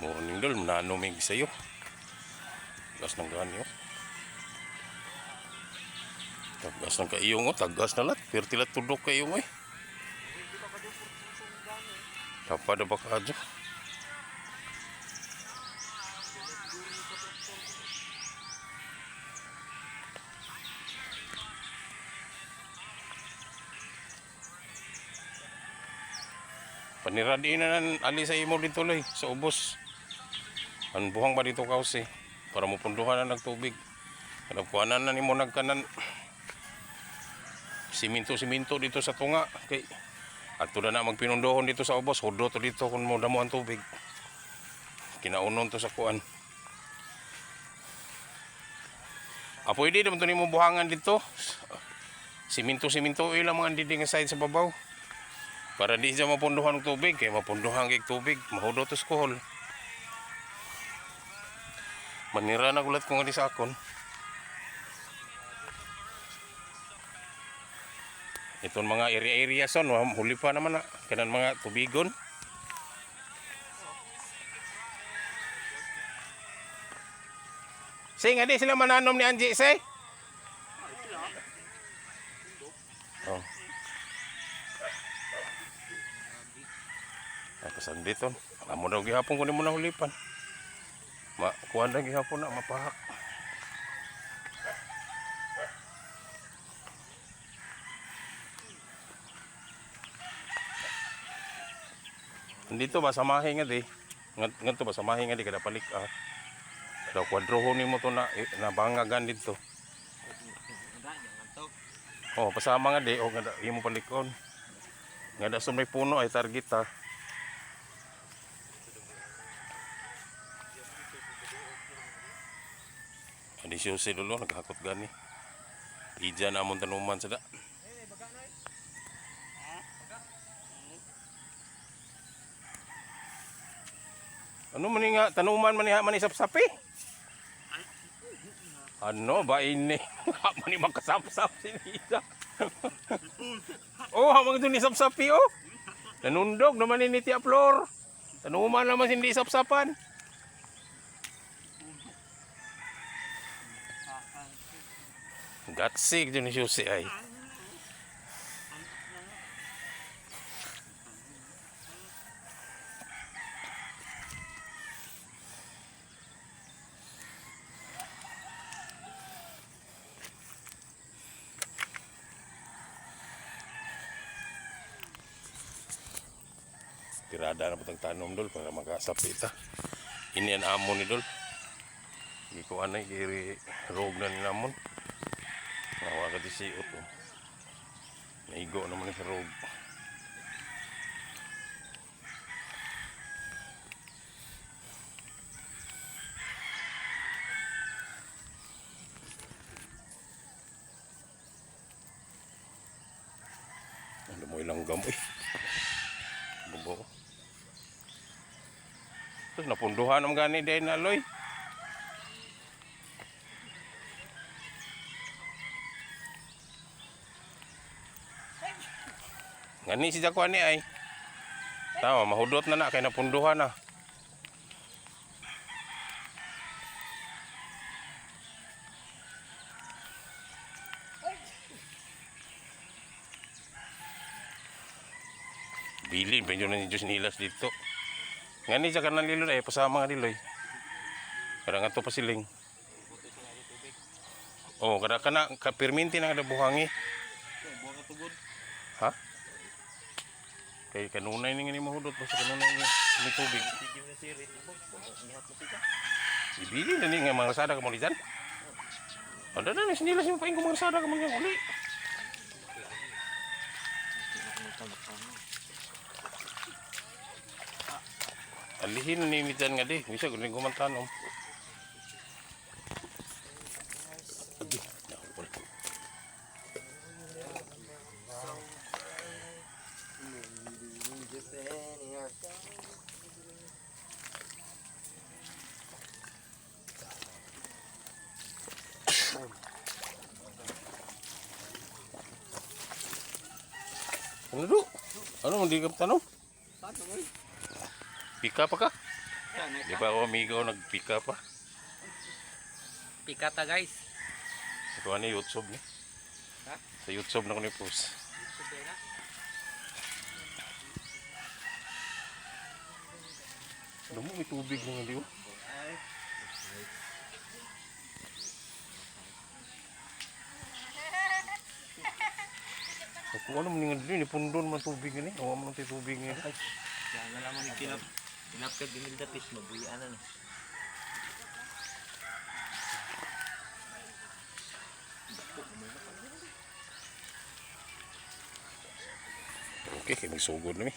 Morning dol, nanomig sa'yo. Tagas ng gani oh. Tagas ng kaiyong oh, tagas na lat. Pertilat tudok kaiyong eh. Tapada ba ka adyo? Paniradiin na nan ali sa imo dito loy, sa ubos. Ang buhang ba dito kausi para mapunduhan na nagtubig. Kanagkuhanan na nimo nagkanan siminto dito sa tunga kay ato na magpinundohon dito sa ubos, hudo to dito kun mo damo ang tubig. Kinaunon to sa kuan. Pwede naman to nimo buhangan dito. Siminto ilang mga diding side sa babaw. Para di siya mapunduhan ng tubig kay mapunduhan kay tubig, mahudo to skohol. Manira na gulat ko nga di sa akon. Itong mga area son, huli pa naman na kanan mga tubigon. Say nga di sila mananom ni Angie, say. Oh. Kasan dito. Amo daw gihapon ko ni mo na hulipan. Kuha na gihapon na mapahak. Dito ba samahin nga di. Ngadto ba samahin nga di kada palik ah. Daw kwadroho nimo to na bangagan dito. Oh, pasama nga di o nga imo palikon. Nga da sumay puno ay target ha. Adi siya si Lolo naghakot gani. Ija na among tanuman sada. Ano man nga tanuman man isap-sapi? Ano ba ini? Man ni makasap-sap si Ija. Oh, hamang ito ni sap-sapi oh. Nanundog naman ni Tia Flor. Tanuman naman hindi sap-sapan. Gatsig dyan ni Susi ay. Tirada na putang tanom dol para magkasapi ita. Ini ang amon ni dol. Hindi ko anay kiri rog na ni namon. Nawa ka di siot oh. Naigo naman sa rog. Ano mo ilang gamoy. Bubo. Terus napunduhan ang gani din na loy. Ngani si Jaco ani ay. Tama mahudot na kay napunduhan na. Bilin penyo na ni Diyos nilas dito. Ngani sa kanan lilo ay pasama nga diloy. Kada nga to pasiling. Oh, kada kana kapirminti na kada buhangi. Buhang tugod. Ha? Kay kanunay ni mahudot sa kanunay ni tubig. Ibili na ni nga mga sada ka mo lijan. Ada na ni sinilas yung paing ko mga sada ka mo uli. Alihin ni mitan nga di, bisa guning gumantanom. Agi, nakapul. Ano do? Ano mo di ka tanong? Pika pa ka? Di ba ako amigo nagpika pa? Pikata guys. Ito ano YouTube ni? Ha? Sa YouTube na ko ni-post. Alam mo, may tubig na nga di ba? Ako ano mo nga din, ipundon man tubig nga ni. Awa mo ng tubig nga ni. Kaya nga naman yung kinapkad din datis mo, buyaan na. Okay, may sugod na mi.